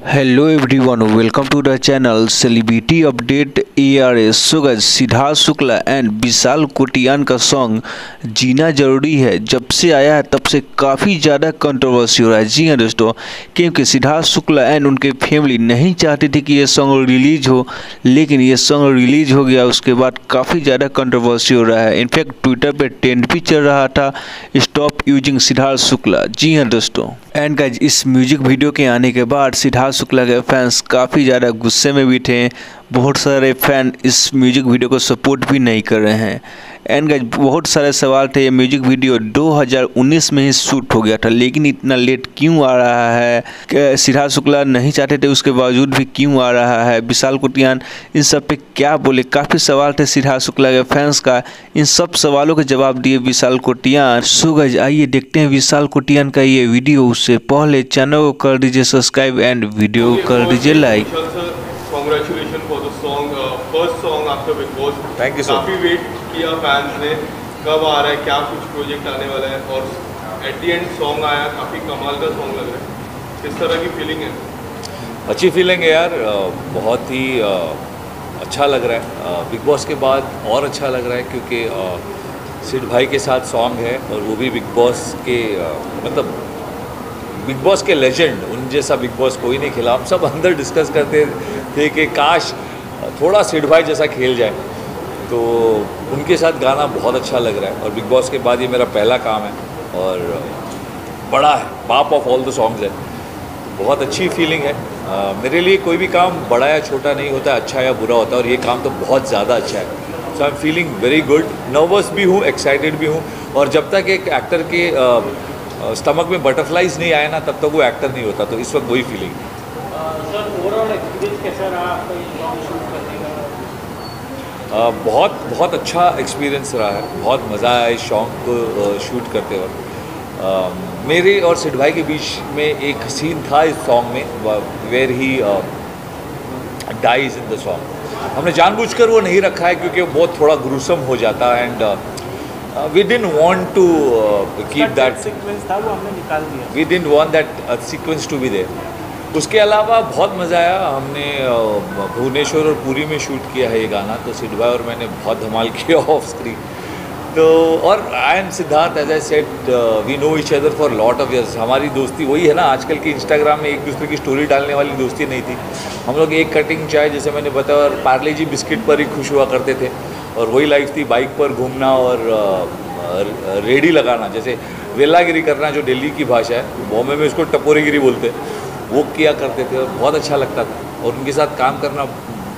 Hello everyone, welcome to the channel celebrity update ARS। So guys, Siddharth Shukla and Vishal Kotian का song जीना जरूरी है जब से आया है तब से काफ़ी ज़्यादा कंट्रोवर्सी हो रहा है। जी हाँ दोस्तों, क्योंकि सिद्धार्थ शुक्ला एंड उनके फैमिली नहीं चाहते थे कि ये सॉन्ग रिलीज हो, लेकिन ये सॉन्ग रिलीज हो गया। उसके बाद काफ़ी ज़्यादा कंट्रोवर्सी हो रहा है। इनफैक्ट ट्विटर पे ट्रेंड भी चल रहा था, स्टॉप यूजिंग सिद्धार्थ शुक्ला। जी हाँ दोस्तों, एंड गाइस, इस म्यूजिक वीडियो के आने के बाद सिद्धार्थ शुक्ला के फैंस काफ़ी ज़्यादा गुस्से में भी थे। बहुत सारे फैन इस म्यूजिक वीडियो को सपोर्ट भी नहीं कर रहे हैं। एंड गाइस, बहुत सारे सवाल थे। ये म्यूजिक वीडियो 2019 में ही शूट हो गया था, लेकिन इतना लेट क्यों आ रहा है? सिद्धार्थ शुक्ला नहीं चाहते थे, उसके बावजूद भी क्यों आ रहा है? विशाल कोटियान इन सब पे क्या बोले? काफ़ी सवाल थे सिद्धार्थ शुक्ला के फैंस का। इन सब सवालों के जवाब दिए विशाल कोटियान। सो गाइस, आइए देखते हैं विशाल कोटियान का ये वीडियो। उससे पहले चैनल को कर दीजिए सब्सक्राइब एंड वीडियो कर दीजिए like. Congratulations for the song, first song after Big Boss. Thank you so much. काफ़ी वेट किया फैंस ने, कब आ रहा है, क्या कुछ प्रोजेक्ट आने वाला है, और एट दी एंड सॉन्ग आया, काफ़ी कमाल का सॉन्ग लग रहा है। किस तरह की फीलिंग है? अच्छी फीलिंग है यार, बहुत ही अच्छा लग रहा है। बिग बॉस के बाद और अच्छा लग रहा है क्योंकि सिड भाई के साथ सॉन्ग है और वो भी बिग बॉस के मतलब बिग बॉस के लेजेंड, उन जैसा बिग बॉस कोई नहीं खेला। हम सब अंदर डिस्कस करते थे कि काश थोड़ा सिड भाई जैसा खेल जाए, तो उनके साथ गाना बहुत अच्छा लग रहा है। और बिग बॉस के बाद ये मेरा पहला काम है और बड़ा है, बाप ऑफ ऑल द सॉन्ग्स है। बहुत अच्छी फीलिंग है। मेरे लिए कोई भी काम बड़ा या छोटा नहीं होता, अच्छा या बुरा होता है, और ये काम तो बहुत ज़्यादा अच्छा है। So I am feeling very good, nervous भी हूँ, एक्साइटेड भी हूँ। और जब तक एक एक्टर के स्टमक में बटरफ्लाइज नहीं आए ना, तब तक वो एक्टर नहीं होता। तो इस वक्त वही फीलिंग। सर, ओवरऑल एक्सपीरियंस कैसा रहा आपका ये सॉन्ग शूट करने का? बहुत अच्छा एक्सपीरियंस रहा है। बहुत मज़ा आया इस सॉन्ग को शूट करते वक्त। मेरे और सिड भाई के बीच में एक सीन था इस सॉन्ग में, where he dies in the song. हमने जानबूझकर वो नहीं रखा है क्योंकि वो बहुत थोड़ा ग्रूसम हो जाता है, and we didn't want to keep that sequence था, वो हमने निकाल दिया। we didn't want that sequence to be there. उसके अलावा बहुत मज़ा आया। हमने भुवनेश्वर और पुरी में शूट किया है ये गाना, तो सिड भाई और मैंने बहुत धमाल किया ऑफ स्क्रीन। तो और I and Siddharth, as I said, we know each other for lot of years. हमारी दोस्ती वही है ना, आजकल की इंस्टाग्राम में एक दूसरे की स्टोरी डालने वाली दोस्ती नहीं थी। हम लोग एक कटिंग चाय, जैसे मैंने बताया, और पार्ले जी बिस्किट पर ही खुश हुआ करते थे। और वही लाइफ थी, बाइक पर घूमना और रेडी लगाना, जैसे वेलागिरी करना जो दिल्ली की भाषा है, बॉम्बे में उसको टपोरीगिरी बोलते हैं, वो किया करते थे और बहुत अच्छा लगता था। और उनके साथ काम करना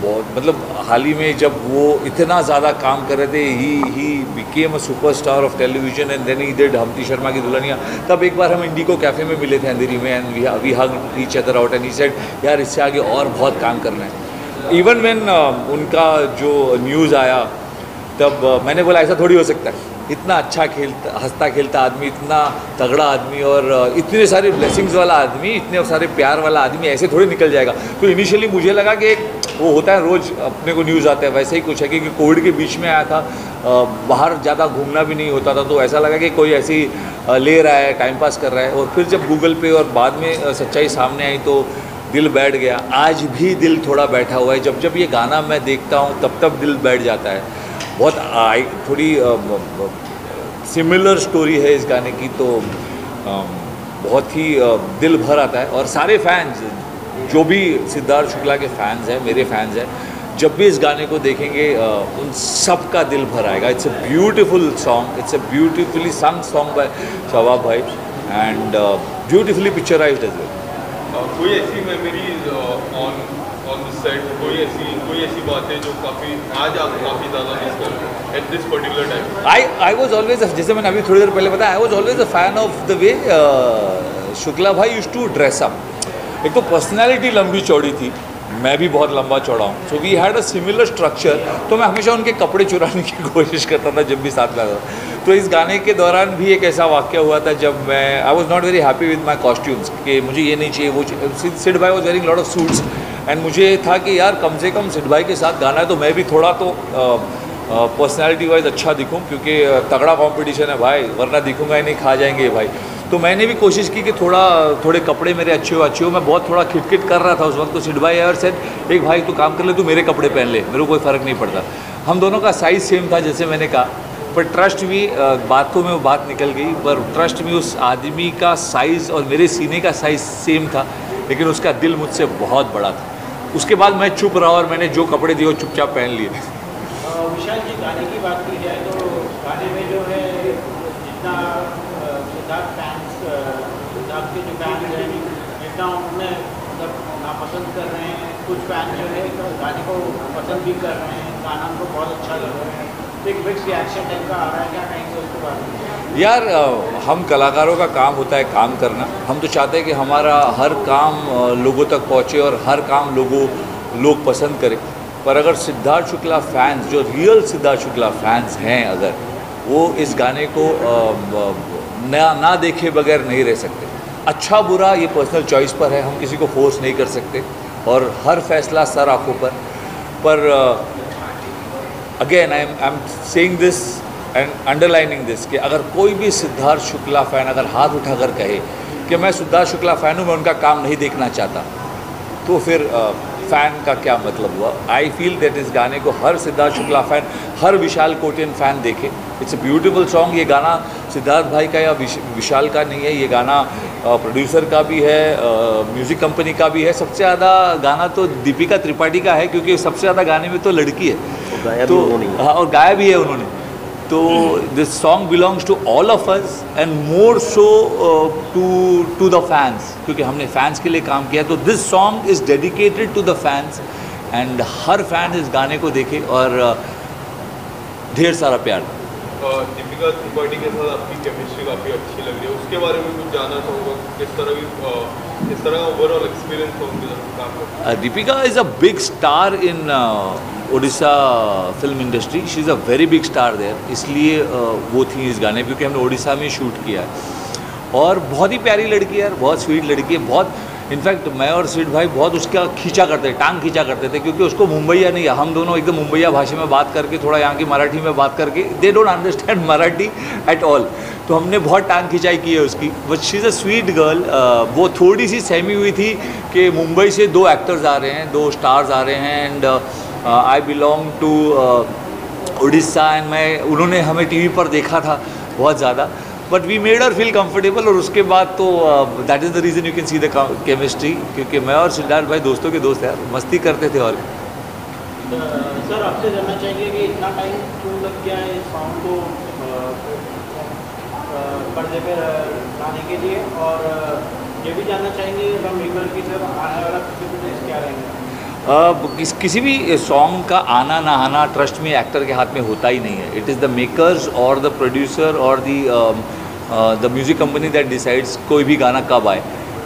बहुत, मतलब हाल ही में जब वो इतना ज़्यादा काम कर रहे थे, he became a superstar of television, and then he did Humpty Sharma ki Dulhania. तब एक बार हम इंडिको कैफ़े में मिले थे अंधेरी में, and we hugged each other out, and he said यार इससे आगे और बहुत काम करना है। इवन व्हेन उनका जो न्यूज़ आया, तब मैंने बोला ऐसा थोड़ी हो सकता है, इतना अच्छा खेलता, हंसता खेलता आदमी, इतना तगड़ा आदमी, और इतने सारे ब्लेसिंग्स वाला आदमी, इतने सारे प्यार वाला आदमी ऐसे थोड़ी निकल जाएगा। तो इनिशियली मुझे लगा कि वो होता है रोज़ अपने को न्यूज़ आता है, वैसे ही कुछ है। क्योंकि कोविड के बीच में आया था, बाहर ज़्यादा घूमना भी नहीं होता था, तो ऐसा लगा कि कोई ऐसी ले रहा है, टाइम पास कर रहा है। और फिर जब गूगल पे और बाद में सच्चाई सामने आई तो दिल बैठ गया। आज भी दिल थोड़ा बैठा हुआ है, जब जब ये गाना मैं देखता हूँ तब दिल बैठ जाता है। बहुत थोड़ी सिमिलर स्टोरी है इस गाने की, तो बहुत ही दिल भर आता है। और सारे फैंस, जो भी सिद्धार्थ शुक्ला के फैंस हैं, मेरे फैंस हैं, जब भी इस गाने को देखेंगे उन सब का दिल भर आएगा। It's a beautiful song, it's a beautifully sung song by Shabab भाई, and beautifully picturised as well. कोई ऐसी मेमोरीज ऑन द सेट, कोई ऐसी बातें जो काफ़ी आज आप काफ़ी ज़्यादा मिस कर रहे हैं at this particular time? I was always, जैसे मैंने अभी थोड़ी देर पहले बताया, I was always a fan of the way Shukla भाई यूज्ड टू ड्रेस अप। एक तो पर्सनैलिटी लंबी चौड़ी थी, मैं भी बहुत लंबा चौड़ा हूँ, so we had a similar structure. तो मैं हमेशा उनके कपड़े चुराने की कोशिश करता था जब भी साथ में आता था। तो इस गाने के दौरान भी एक ऐसा वाक्य हुआ था जब I was not very happy with my costumes, कि मुझे ये नहीं चाहिए, वो सिड भाई was wearing lot of suits, and मुझे था कि यार कम से कम सिड भाई के साथ गाना है तो मैं भी थोड़ा तो पर्सनैलिटी वाइज अच्छा दिखूँ, क्योंकि तगड़ा कॉम्पिटिशन है भाई, वरना दिखूँगा ही नहीं, खा जाएंगे भाई। तो मैंने भी कोशिश की कि थोड़े कपड़े मेरे अच्छे हो। मैं बहुत थोड़ा खिटखिट कर रहा था उस वक्त, तो सिड भाई और सेड एक भाई तू काम कर ले, तू मेरे कपड़े पहन ले, मेरे को कोई फ़र्क नहीं पड़ता। हम दोनों का साइज़ सेम था जैसे मैंने कहा, पर ट्रस्ट भी बातों में वो बात निकल गई, पर ट्रस्ट में उस आदमी का साइज़ और मेरे सीने का साइज़ सेम था, लेकिन उसका दिल मुझसे बहुत बड़ा था। उसके बाद मैं चुप रहा और मैंने जो कपड़े दिए वो चुपचाप पहन लिए। विशाल जी, गाने की बात की जाए तो गाने में जो है जितना सिद्धार्थ के जो फैंस हैं जितना उन्हें मतलब नापसंद कर रहे हैं, कुछ फैन जो है गाने को पसंद भी कर रहे हैं, गाना उनको बहुत अच्छा लग रहा है, तो एक मिक्स रिएक्शन टाइप का आ रहा है, क्या कहेंगे उसके बारे में? यार हम कलाकारों का काम होता है काम करना। हम तो चाहते हैं कि हमारा हर काम लोगों तक पहुँचे और हर काम लोग पसंद करें। पर अगर सिद्धार्थ शुक्ला फैंस, जो रियल सिद्धार्थ शुक्ला फैंस हैं, अगर वो इस गाने को ना देखे बगैर नहीं रह सकते। अच्छा बुरा ये पर्सनल चॉइस पर है, हम किसी को फोर्स नहीं कर सकते और हर फैसला सर आँखों पर again I am saying this and underlining this कि अगर कोई भी सिद्धार्थ शुक्ला फ़ैन अगर हाथ उठाकर कहे कि मैं सिद्धार्थ शुक्ला फ़ैन हूँ, मैं उनका काम नहीं देखना चाहता, तो फिर फ़ैन का क्या मतलब हुआ। आई फील दैट इस गाने को हर सिद्धार्थ शुक्ला फ़ैन, हर विशाल कोटियन फ़ैन देखे। It's a beautiful song. ये गाना सिद्धार्थ भाई का या विशाल का नहीं है, ये गाना प्रोड्यूसर का भी है, म्यूज़िक कंपनी का भी है। सबसे ज़्यादा गाना तो दीपिका त्रिपाठी का है, क्योंकि सबसे ज़्यादा गाने में तो लड़की है, तो हाँ, और गाया भी है उन्होंने। तो this song belongs to all of us and more so to the fans, क्योंकि हमने फैंस के लिए काम किया। तो this song is dedicated to the fans and हर फैन इस गाने को देखे और ढेर सारा प्यार। दीपिका त्रिपाठी के साथ आपकी केमिस्ट्री काफ़ी अच्छी लग रही है, उसके बारे में कुछ जानना चाहूँगा, किस तरह ओवरऑल एक्सपीरियंस था उनके साथ काम करना? Deepika is a big star in Odisha film industry. She is a very big star there, इसलिए वो थी इस गाने, क्योंकि हमने ओडिशा में शूट किया है। और बहुत ही प्यारी लड़की है यार, बहुत स्वीट लड़की है, बहुत। इनफैक्ट मैं और स्वीट भाई बहुत उसका खींचा करते थे, टांग खींचा करते थे, क्योंकि उसको मुंबईया नहीं है। हम दोनों एकदम मुंबईया भाषा में बात करके, थोड़ा यहाँ की मराठी में बात करके, they don't understand Marathi at all, तो हमने बहुत टांग खिंचाई की है उसकी। But she is a sweet girl. वो थोड़ी सी सहमी हुई थी कि मुंबई से 2 एक्टर्स आ रहे हैं, 2 स्टार्स आ रहे हैं and I belong to Orissa and उन्होंने हमें टीवी पर देखा था बहुत ज़्यादा, but we made her feel comfortable. और उसके बाद तो that is the reason you can see the chemistry, क्योंकि मैं और सिद्धार्थ भाई दोस्तों के दोस्त यार, मस्ती करते थे। और सर आपसे जानना चाहिए कि इतना टाइम क्यों लग गया है इस सॉन्ग को पर्दे पे लाने के लिए, और ये भी जानना चाहेंगे हम मेकर की सर आने वाला क्या रहेंगा? किसी भी सॉन्ग का आना ना आना ट्रस्ट में एक्टर के हाथ में होता ही नहीं है। इट इज़ द मेकर्स और द प्रोड्यूसर और the music company that decides कोई भी गाना कब आए,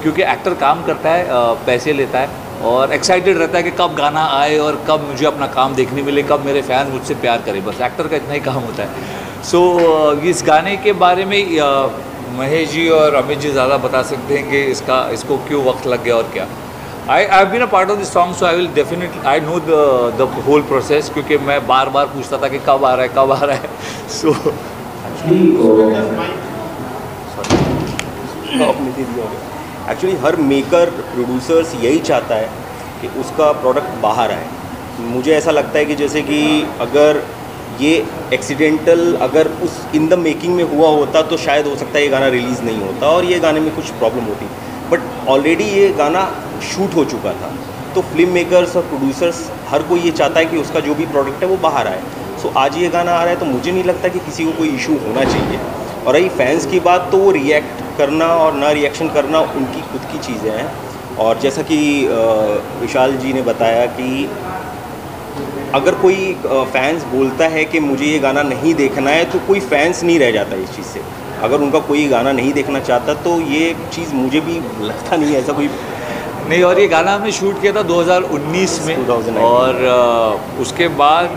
क्योंकि एक्टर काम करता है, पैसे लेता है और एक्साइटेड रहता है कि कब गाना आए और कब मुझे अपना काम देखने मिले, कब मेरे फैन मुझसे प्यार करें, बस एक्टर का इतना ही काम होता है। सो इस गाने के बारे में महेश जी और अमित जी ज़्यादा बता सकते हैं कि इसको क्यों वक्त लग गया और क्या। I have been a part of this song, so I will definitely, I know the whole process, क्योंकि मैं बार बार पूछता था कि कब आ रहा है। So एक्चुअली हर मेकर प्रोड्यूसर्स यही चाहता है कि उसका प्रोडक्ट बाहर आए। मुझे ऐसा लगता है कि जैसे कि अगर ये एक्सीडेंटल अगर उस इन द मेकिंग में हुआ होता तो शायद हो सकता है ये गाना रिलीज़ नहीं होता और ये गाने में कुछ प्रॉब्लम होती, बट ऑलरेडी ये गाना शूट हो चुका था। तो फिल्म मेकर्स और प्रोड्यूसर्स हर कोई ये चाहता है कि उसका जो भी प्रोडक्ट है वो बाहर आए। सो आज ये गाना आ रहा है तो मुझे नहीं लगता कि किसी को कोई इशू होना चाहिए। और रही फैंस की बात, तो वो रिएक्ट करना और ना रिएक्शन करना उनकी खुद की चीज़ें हैं। और जैसा कि विशाल जी ने बताया कि अगर कोई फैंस बोलता है कि मुझे ये गाना नहीं देखना है, तो कोई फैंस नहीं रह जाता इस चीज़ से। अगर उनका कोई गाना नहीं देखना चाहता तो ये चीज़ मुझे भी लगता नहीं है ऐसा कोई नहीं। और ये गाना हमने शूट किया था 2019 में 2019 और उसके बाद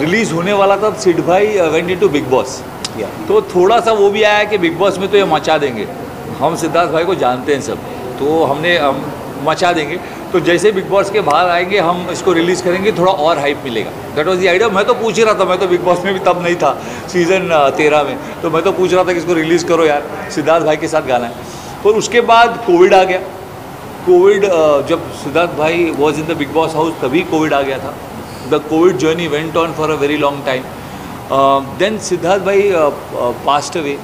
रिलीज़ होने वाला था। सिड भाई वेंट इनटू बिग बॉस, तो थोड़ा सा वो भी आया कि बिग बॉस में तो ये मचा देंगे। हम सिद्धार्थ भाई को जानते हैं सब, तो हमने मचा देंगे, तो जैसे बिग बॉस के बाहर आएंगे हम इसको रिलीज़ करेंगे, थोड़ा और हाइप मिलेगा। That was the idea. मैं तो पूछ ही रहा था, मैं तो बिग बॉस में भी तब नहीं था, सीज़न 13 में, तो मैं तो पूछ रहा था कि इसको रिलीज़ करो यार, सिद्धार्थ भाई के साथ गाना है। और उसके बाद कोविड आ गया। कोविड जब सिद्धार्थ भाई was in the Bigg Boss house तभी कोविड आ गया था। The Covid journey went on for a very long time. Then Siddharth भाई पास्ट अवे।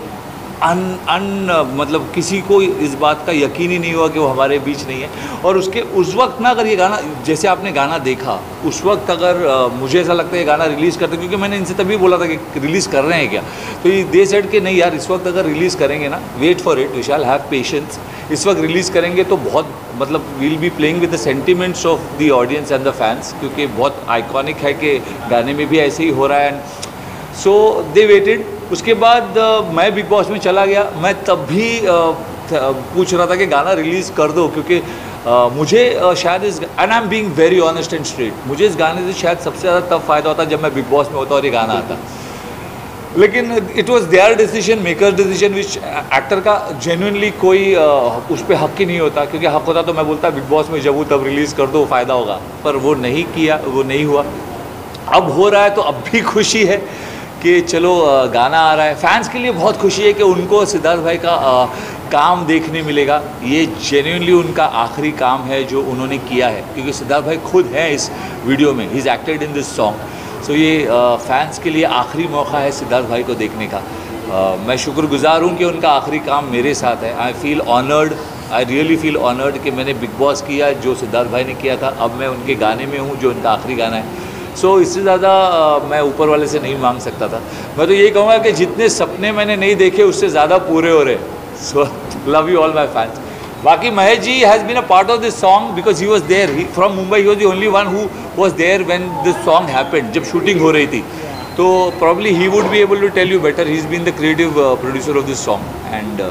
मतलब किसी को इस बात का यकीन ही नहीं हुआ कि वो हमारे बीच नहीं है। और उसके उस वक्त ना, अगर ये गाना, जैसे आपने गाना देखा, उस वक्त अगर मुझे ऐसा लगता है ये गाना रिलीज़ करते, क्योंकि मैंने इनसे तभी बोला था कि रिलीज़ कर रहे हैं क्या, तो ये दे सेड कि नहीं यार, इस वक्त अगर रिलीज़ करेंगे ना, wait for it, we shall have patience, इस वक्त रिलीज़ करेंगे तो बहुत, मतलब we'll be playing with the sentiments of the audience and the fans, क्योंकि बहुत आइकॉनिक है कि गाने में भी ऐसे ही हो रहा है। And so they waited. उसके बाद मैं बिग बॉस में चला गया। मैं तब भी पूछ रहा था कि गाना रिलीज़ कर दो, क्योंकि मुझे शायद इस, and I am being very honest and straight, मुझे इस गाने से शायद सबसे ज़्यादा तब फ़ायदा होता जब मैं बिग बॉस में होता और ये गाना आता। लेकिन it was there decision, makers decision, which actor का जेन्युइनली कोई उस पर हक ही नहीं होता, क्योंकि हक होता तो मैं बोलता बिग बॉस में जब वो तब रिलीज़ कर दो, फ़ायदा होगा, पर वो नहीं किया, वो नहीं हुआ। अब हो रहा है तो अब भी खुशी है कि चलो गाना आ रहा है। फैंस के लिए बहुत खुशी है कि उनको सिद्धार्थ भाई का काम देखने मिलेगा। ये जेन्युइनली उनका आखिरी काम है जो उन्होंने किया है, क्योंकि सिद्धार्थ भाई खुद हैं इस वीडियो में, he is acted in this song. So ये फैंस के लिए आखिरी मौका है सिद्धार्थ भाई को देखने का। मैं शुक्रगुजार हूँ कि उनका आखिरी काम मेरे साथ है। I feel honoured, I really feel honoured कि मैंने बिग बॉस किया जो सिद्धार्थ भाई ने किया था, अब मैं उनके गाने में हूँ जो उनका आखिरी गाना है। सो इससे ज़्यादा मैं ऊपर वाले से नहीं मांग सकता था। मैं तो यही कहूँगा कि जितने सपने मैंने नहीं देखे उससे ज़्यादा पूरे हो रहे। So love you all my fans. बाकी Mahesh ji has been a part of this song because he was there from Mumbai. He was the only one who was there when this song happened, जब शूटिंग हो रही थी। तो probably he would be able to tell you better. He is been the creative producer of this song. And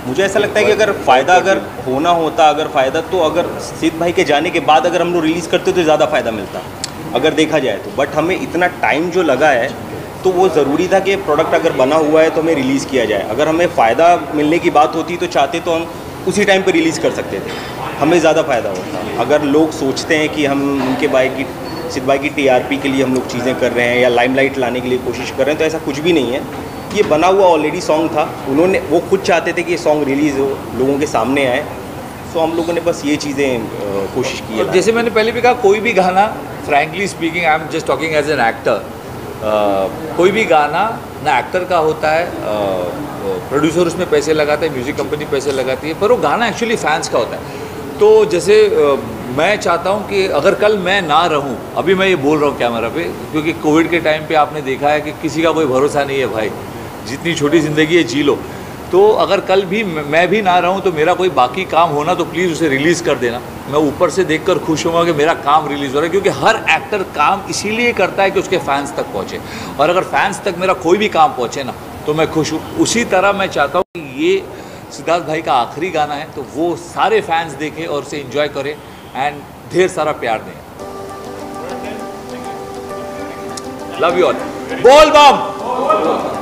मुझे ऐसा लगता है कि अगर फ़ायदा अगर होना होता, अगर फ़ायदा तो अगर सिद्ध भाई के जाने के बाद अगर हम लोग रिलीज़ करते तो ज़्यादा फ़ायदा मिलता अगर देखा जाए तो। बट हमें इतना टाइम जो लगा है तो वो ज़रूरी था कि प्रोडक्ट अगर बना हुआ है तो हमें रिलीज़ किया जाए। अगर हमें फ़ायदा मिलने की बात होती तो चाहते तो हम उसी टाइम पर रिलीज़ कर सकते थे, हमें ज़्यादा फ़ायदा होता। अगर लोग सोचते हैं कि हम उनके भाई की, सिद्ध भाई की TRP के लिए हम लोग चीज़ें कर रहे हैं या लाइमलाइट लाने के लिए कोशिश कर रहे हैं, तो ऐसा कुछ भी नहीं है। ये बना हुआ ऑलरेडी सॉन्ग था, उन्होंने, वो खुद चाहते थे कि ये सॉन्ग रिलीज़ हो, लोगों के सामने आए, तो हम लोगों ने बस ये चीज़ें कोशिश की है। जैसे मैंने पहले भी कहा, कोई भी गाना, frankly speaking, I am just talking as an actor, कोई भी गाना ना एक्टर का होता है, प्रोड्यूसर उसमें पैसे लगाता है, म्यूज़िक कंपनी पैसे लगाती है, पर वो गाना एक्चुअली फैंस का होता है। तो जैसे मैं चाहता हूँ कि अगर कल मैं ना रहूँ, अभी मैं ये बोल रहा हूँ कैमरा पे, क्योंकि कोविड के टाइम पे आपने देखा है कि किसी का कोई भरोसा नहीं है भाई, जितनी छोटी ज़िंदगी है जी लो। तो अगर कल भी मैं भी ना रहूं तो मेरा कोई बाकी काम होना तो प्लीज़ उसे रिलीज़ कर देना। मैं ऊपर से देखकर खुश होऊंगा कि मेरा काम रिलीज़ हो रहा है, क्योंकि हर एक्टर काम इसीलिए करता है कि उसके फैंस तक पहुंचे, और अगर फैंस तक मेरा कोई भी काम पहुंचे ना तो मैं खुश हूँ। उसी तरह मैं चाहता हूँ कि ये सिद्धार्थ भाई का आखिरी गाना है तो वो सारे फैंस देखें और उसे एंजॉय करें एंड ढेर सारा प्यार दें। Love you all. बोल बम।